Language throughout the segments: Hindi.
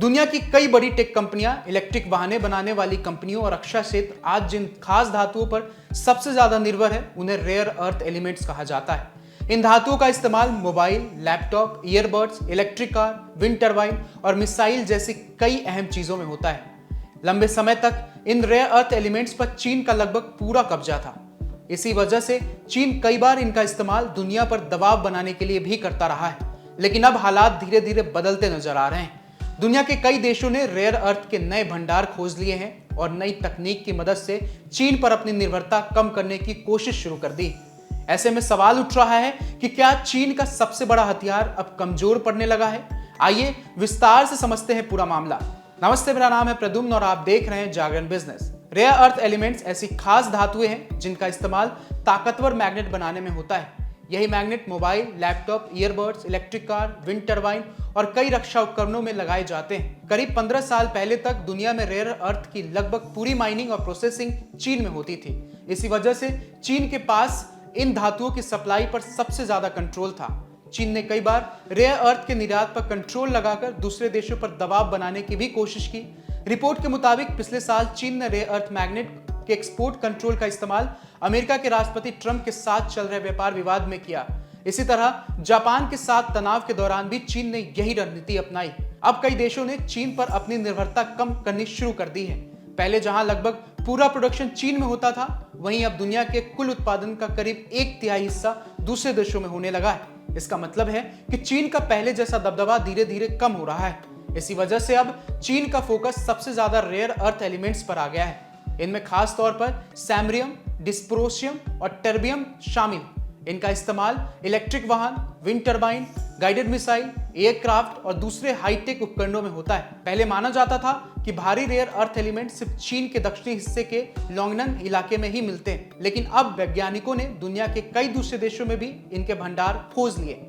दुनिया की कई बड़ी टेक कंपनियां, इलेक्ट्रिक वाहने बनाने वाली कंपनियों और रक्षा क्षेत्र आज जिन खास धातुओं पर सबसे ज्यादा निर्भर है उन्हें रेयर अर्थ एलिमेंट्स कहा जाता है। इन धातुओं का इस्तेमाल mobile, laptop, earbuds, electric car, wind turbine और मिसाइल जैसी कई अहम चीजों में होता है। लंबे समय तक इन रेयर अर्थ एलिमेंट्स पर चीन का लगभग पूरा कब्जा था। इसी वजह से चीन कई बार इनका इस्तेमाल दुनिया पर दबाव बनाने के लिए भी करता रहा है, लेकिन अब हालात धीरे धीरे बदलते नजर आ रहे हैं। दुनिया के कई देशों ने रेयर अर्थ के नए भंडार खोज लिए हैं और नई तकनीक की मदद से चीन पर अपनी निर्भरता कम करने की कोशिश शुरू कर दी। ऐसे में सवाल उठ रहा है कि क्या चीन का सबसे बड़ा हथियार अब कमजोर पड़ने लगा है? आइए विस्तार से समझते हैं पूरा मामला। नमस्ते, मेरा नाम है प्रद्युम्न और आप देख रहे हैं जागरण बिजनेस। रेयर अर्थ एलिमेंट्स ऐसी खास धातुएं हैं जिनका इस्तेमाल ताकतवर मैग्नेट बनाने में होता है। यही magnet mobile, laptop, earbuds, electric car, wind turbine और कई रक्षा उपकरणों में लगाए जाते हैं। करीब 15 साल पहले तक दुनिया में रेयर अर्थ की लगभग पूरी माइनिंग और प्रोसेसिंग चीन में होती थी। इसी वजह से चीन के पास इन धातुओं की सप्लाई पर सबसे ज्यादा कंट्रोल था। चीन ने कई बार रेयर अर्थ के निर्यात पर कंट्रोल लगाकर दूसरे देशों पर दबाव बनाने की भी कोशिश की। रिपोर्ट के मुताबिक पिछले साल चीन ने रेयर अर्थ मैग्नेट के एक्सपोर्ट कंट्रोल का इस्तेमाल अमेरिका के राष्ट्रपति ट्रंप के साथ चल रहे व्यापार विवाद में किया। इसी तरह जापान के साथ तनाव के दौरान भी चीन ने यही रणनीति अपनाई। अब कई देशों ने चीन पर अपनी निर्भरता कम करनी शुरू कर दी है। पहले जहां लगभग पूरा प्रोडक्शन चीन में होता था, वहीं अब दुनिया के कुल उत्पादन का करीब 1/3 हिस्सा दूसरे देशों में होने लगा है। इसका मतलब है कि चीन का पहले जैसा दबदबा धीरे धीरे कम हो रहा है। इसी वजह से अब चीन का फोकस सबसे ज्यादा रेयर अर्थ एलिमेंट्स पर आ गया है। इनमें खास तौर पर सैमरियम, डिस्प्रोसियम और टर्बियम शामिल। इनका इस्तेमाल इलेक्ट्रिक वाहन, wind turbine, guided missile, aircraft और दूसरे हाईटेक उपकरणों में होता है। पहले माना जाता था कि भारी रेयर अर्थ एलिमेंट सिर्फ चीन के दक्षिणी हिस्से के लोंगनन इलाके में ही मिलते हैं, लेकिन अब वैज्ञानिकों ने दुनिया के कई दूसरे देशों में भी इनके भंडार खोज लिए।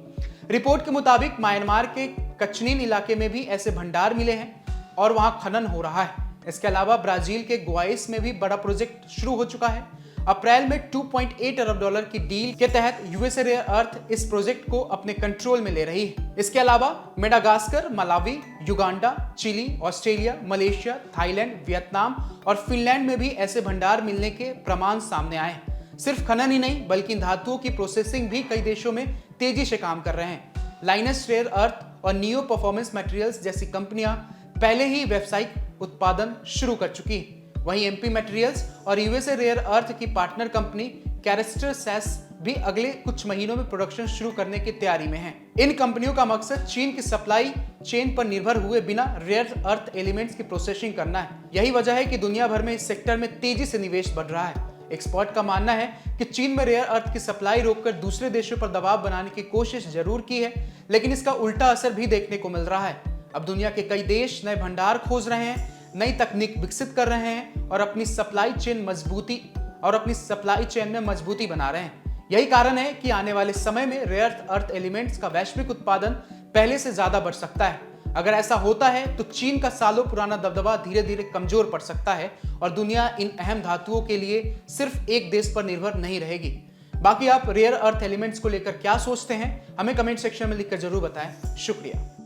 रिपोर्ट के मुताबिक म्यांमार के कचनीन इलाके में भी ऐसे भंडार मिले हैं और वहां खनन हो रहा है। इसके अलावा ब्राजील के गोआइस में भी बड़ा प्रोजेक्ट शुरू हो चुका है। अप्रैल में $2.8 अरब की डील के तहत यूएसए रेयर अर्थ इस प्रोजेक्ट को अपने कंट्रोल में ले रही है। इसके अलावा Madagascar, Malawi, Uganda, Chile, Australia, Malaysia, Thailand, Vietnam और फिनलैंड में भी ऐसे भंडार मिलने के प्रमाण सामने आए हैं। सिर्फ खनन ही नहीं बल्कि धातुओं की प्रोसेसिंग भी कई देशों में तेजी से काम कर रहे हैं। लाइनस रेयर अर्थ और नियो परफॉर्मेंस मटेरियल्स जैसी कंपनियां पहले ही व्यावसायिक उत्पादन शुरू कर चुकी है। वहीं एमपी मटेरियल्स और यूएसए रेयर अर्थ की पार्टनर कंपनी कैरेस्टर सेस भी अगले कुछ महीनों में प्रोडक्शन शुरू करने की तैयारी में है। इन कंपनियों का मकसद चीन की सप्लाई चेन पर निर्भर हुए बिना रेयर अर्थ एलिमेंट्स की प्रोसेसिंग करना है। यही वजह है कि दुनिया भर में इस सेक्टर में तेजी से निवेश बढ़ रहा है। एक्सपर्ट का मानना है कि चीन में रेयर अर्थ की सप्लाई रोककर दूसरे देशों पर दबाव बनाने की कोशिश जरूर की है, लेकिन इसका उल्टा असर भी देखने को मिल रहा है। अब दुनिया के कई देश नए भंडार खोज रहे हैं, नई तकनीक विकसित कर रहे हैं और अपनी सप्लाई चेन में मजबूती बना रहे हैं। यही कारण है कि आने वाले समय में रेयर अर्थ एलिमेंट्स का वैश्विक उत्पादन पहले से ज्यादा बढ़ सकता है। अगर ऐसा होता है तो चीन का सालों पुराना दबदबा धीरे धीरे कमजोर पड़ सकता है और दुनिया इन अहम धातुओं के लिए सिर्फ एक देश पर निर्भर नहीं रहेगी। बाकी आप रेयर अर्थ एलिमेंट्स को लेकर क्या सोचते हैं, हमें कमेंट सेक्शन में लिखकर जरूर बताएं। शुक्रिया।